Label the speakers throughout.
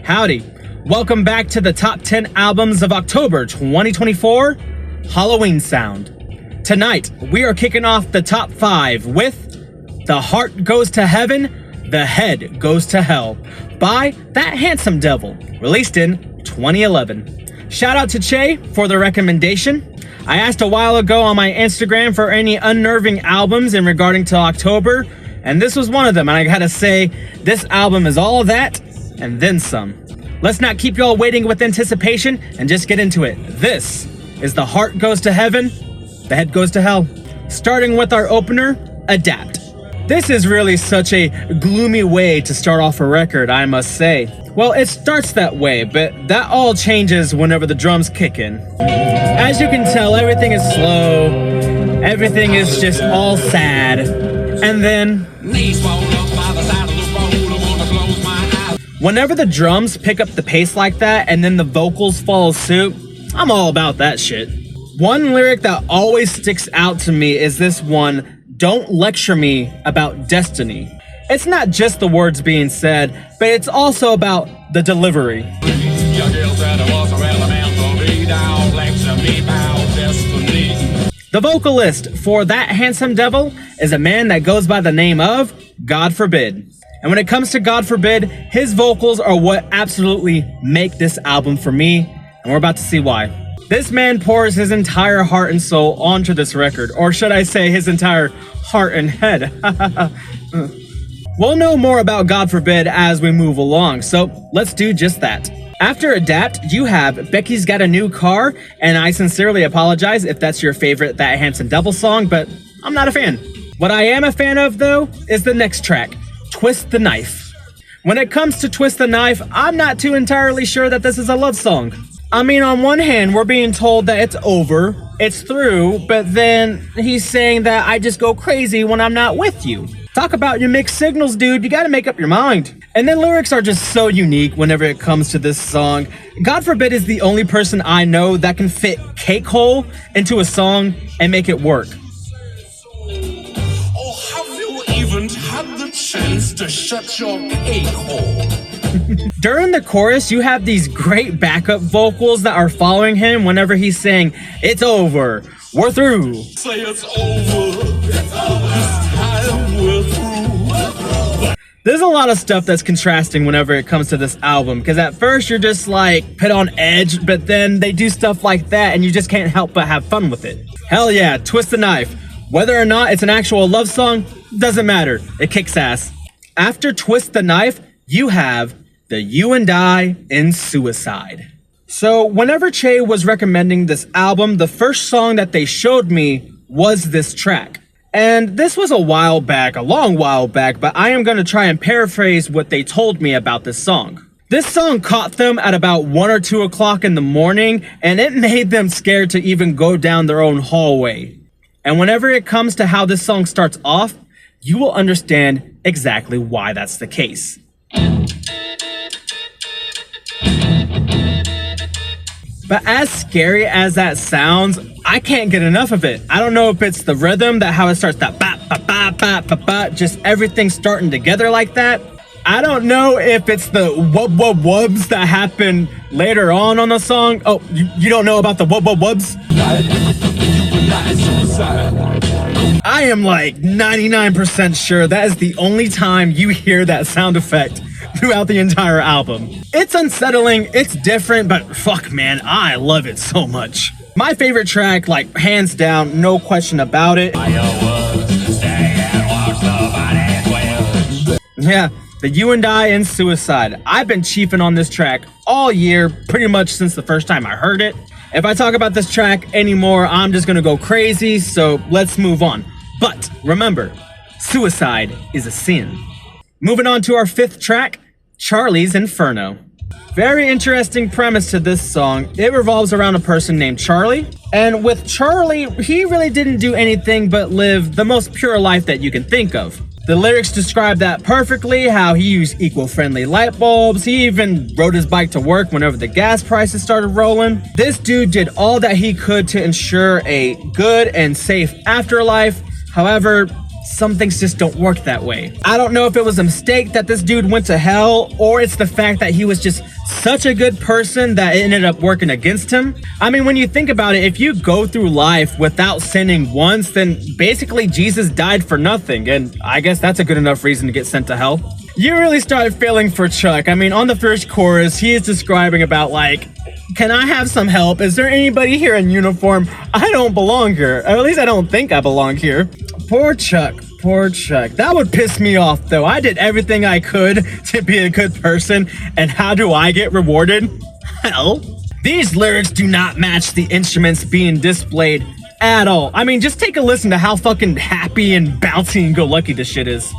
Speaker 1: Howdy, welcome back to the top 10 albums of October 2024, Halloween Sound. Tonight, we are kicking off the top 5 with The Heart Goes to Heaven, The Head Goes to Hell by That Handsome Devil, released in 2011. Shout out to Che for the recommendation. I asked a while ago on my Instagram for any unnerving albums in regarding to October, and this was one of them, and I gotta say, this album is all that and then some. Let's not keep y'all waiting with anticipation and just get into it. This is The Heart Goes to Heaven, The Head Goes to Hell. Starting with our opener, Adapt. This is really such a gloomy way to start off a record, I must say. Well, it starts that way, but that all changes whenever the drums kick in. As you can tell, everything is slow, everything is just all sad, and then whenever the drums pick up the pace like that and then the vocals follow suit, I'm all about that shit. One lyric that always sticks out to me is this one, "Don't lecture me about destiny." It's not just the words being said, but it's also about the delivery. The vocalist for That Handsome Devil is a man that goes by the name of God Forbid. And when it comes to God Forbid, his vocals are what absolutely make this album for me, and we're about to see why. This man pours his entire heart and soul onto this record, or should I say his entire heart and head. We'll know more about God Forbid as we move along, so let's do just that. After Adapt, you have Becky's Got a New Car, and I sincerely apologize if that's your favorite That Handsome Devil song, but I'm not a fan. What I am a fan of, though, is the next track, Twist the Knife. When it comes to Twist the Knife, I'm not too entirely sure that this is a love song. I mean, on one hand, we're being told that it's over, it's through, but then he's saying that I just go crazy when I'm not with you. Talk about your mixed signals, dude. You gotta make up your mind. And then lyrics are just so unique whenever it comes to this song. God Forbid is the only person I know that can fit Cake Hole into a song and make it work.
Speaker 2: Had the chance to shut your cake hole.
Speaker 1: During the chorus, you have these great backup vocals that are following him whenever he's saying, "It's over, we're through."
Speaker 2: Say it's over. It's over. This time we're through.
Speaker 1: There's a lot of stuff that's contrasting whenever it comes to this album, because at first you're just like put on edge, but then they do stuff like that and you just can't help but have fun with it. Hell yeah, Twist the Knife. Whether or not it's an actual love song, doesn't matter. It kicks ass. After Twist the Knife, you have the You and I in Suicide. So whenever Che was recommending this album, the first song that they showed me was this track. And this was a while back, a long while back, but I am going to try and paraphrase what they told me about this song. This song caught them at about 1 or 2 o'clock in the morning, and it made them scared to even go down their own hallway. And whenever it comes to how this song starts off, you will understand exactly why that's the case. But as scary as that sounds, I can't get enough of it. I don't know if it's the rhythm, that how it starts, that ba ba ba ba ba ba, just everything starting together like that. I don't know if it's the wub wub wubs that happen later on the song. Oh, you don't know about the wub wub wubs? I am like 99% sure that is the only time you hear that sound effect throughout the entire album. It's unsettling, it's different, but fuck man, I love it so much. My favorite track, like hands down, no question about it. Yeah, the You and I in Suicide. I've been chiefing on this track all year, pretty much since the first time I heard it. If I talk about this track anymore, I'm just gonna go crazy, so let's move on. But remember, suicide is a sin. Moving on to our 5th track, Charlie's Inferno. Very interesting premise to this song. It revolves around a person named Charlie. And with Charlie, he really didn't do anything but live the most pure life that you can think of. The lyrics describe that perfectly, how he used eco-friendly light bulbs. He even rode his bike to work whenever the gas prices started rolling. This dude did all that he could to ensure a good and safe afterlife. However, some things just don't work that way. I don't know if it was a mistake that this dude went to hell, or it's the fact that he was just such a good person that it ended up working against him. I mean, when you think about it, if you go through life without sinning once, then basically Jesus died for nothing, and I guess that's a good enough reason to get sent to hell. You really start feeling for Chuck. I mean, on the first chorus, he is describing about like, can I have some help? Is there anybody here in uniform? I don't belong here. Or at least I don't think I belong here. Poor Chuck. Poor Chuck. That would piss me off, though. I did everything I could to be a good person, and how do I get rewarded? Hell. These lyrics do not match the instruments being displayed at all. I mean, just take a listen to how fucking happy and bouncy and go-lucky this shit is.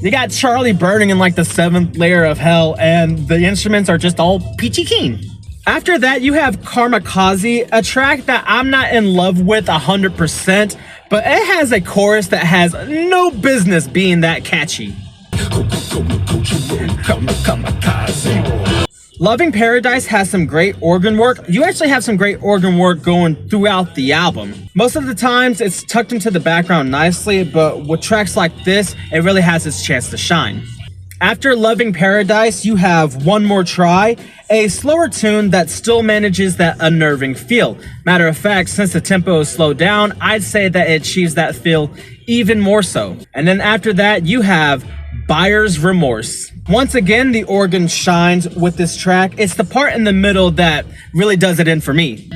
Speaker 1: You got Charlie burning in like the 7th layer of hell, and the instruments are just all peachy keen. After that, you have Kamikaze, a track that I'm not in love with 100%, but it has a chorus that has no business being that catchy. Loving Paradise has some great organ work. You actually have some great organ work going throughout the album. Most of the times it's tucked into the background nicely, but with tracks like this, it really has its chance to shine. After Loving Paradise, you have One More Try, a slower tune that still manages that unnerving feel. Matter of fact, since the tempo is slowed down, I'd say that it achieves that feel even more so. And then after that, you have Buyer's Remorse. Once again, the organ shines with this track. It's the part in the middle that really does it in for me.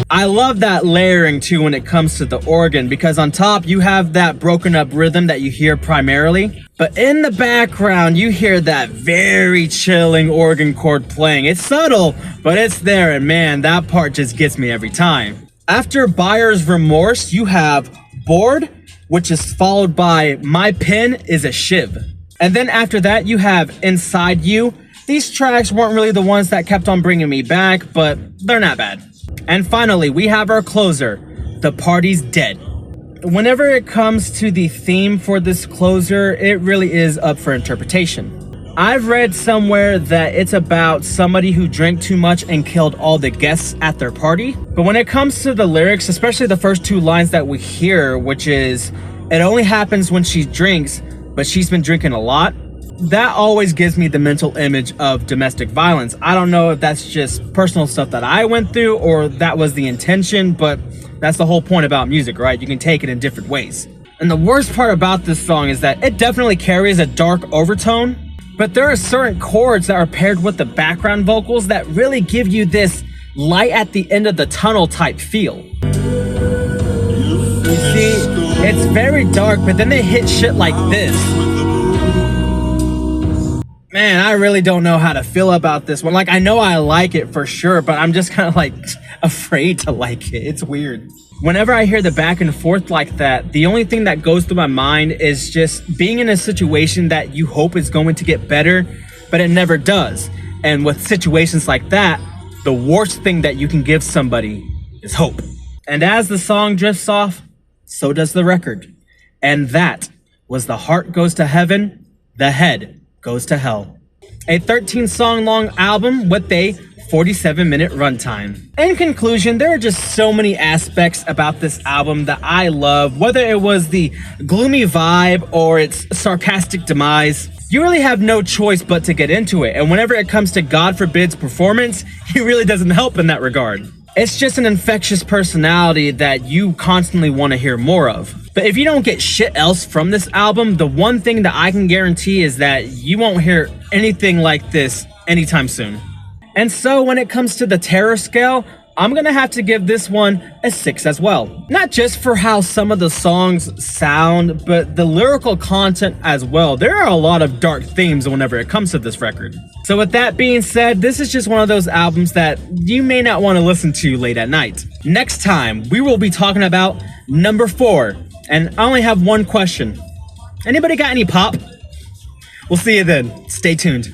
Speaker 1: I love that layering too when it comes to the organ, because on top you have that broken up rhythm that you hear primarily, but in the background you hear that very chilling organ chord playing. It's subtle, but it's there, and man, that part just gets me every time. After Buyer's Remorse, you have Bored, which is followed by My Pen is a Shiv. And then after that, you have Inside You. These tracks weren't really the ones that kept on bringing me back, but they're not bad. And finally, we have our closer, The Party's Dead. Whenever it comes to the theme for this closer, it really is up for interpretation. I've read somewhere that it's about somebody who drank too much and killed all the guests at their party. But when it comes to the lyrics, especially the first 2 lines that we hear, which is, it only happens when she drinks, but she's been drinking a lot, that always gives me the mental image of domestic violence. I don't know if that's just personal stuff that I went through or that was the intention, but that's the whole point about music, right? You can take it in different ways. And the worst part about this song is that it definitely carries a dark overtone, but there are certain chords that are paired with the background vocals that really give you this light at the end of the tunnel type feel. You see, it's very dark, but then they hit shit like this. Man, I really don't know how to feel about this one. Like, I know I like it for sure, but I'm just kind of like afraid to like it. It's weird. Whenever I hear the back and forth like that, the only thing that goes through my mind is just being in a situation that you hope is going to get better, but it never does. And with situations like that, the worst thing that you can give somebody is hope. And as the song drifts off, so does the record. And that was The Heart Goes to Heaven, The Head Goes to Hell. A 13-song long album with a 47-minute runtime. In conclusion, there are just so many aspects about this album that I love, whether it was the gloomy vibe or its sarcastic demise. You really have no choice but to get into it, and whenever it comes to God Forbid's performance, he really doesn't help in that regard. It's just an infectious personality that you constantly want to hear more of. But if you don't get shit else from this album, the one thing that I can guarantee is that you won't hear anything like this anytime soon. And so when it comes to the terror scale, I'm gonna have to give this one a 6 as well. Not just for how some of the songs sound, but the lyrical content as well. There are a lot of dark themes whenever it comes to this record. So with that being said, this is just one of those albums that you may not want to listen to late at night. Next time, we will be talking about number 4. And I only have one question. Anybody got any pop? We'll see you then. Stay tuned.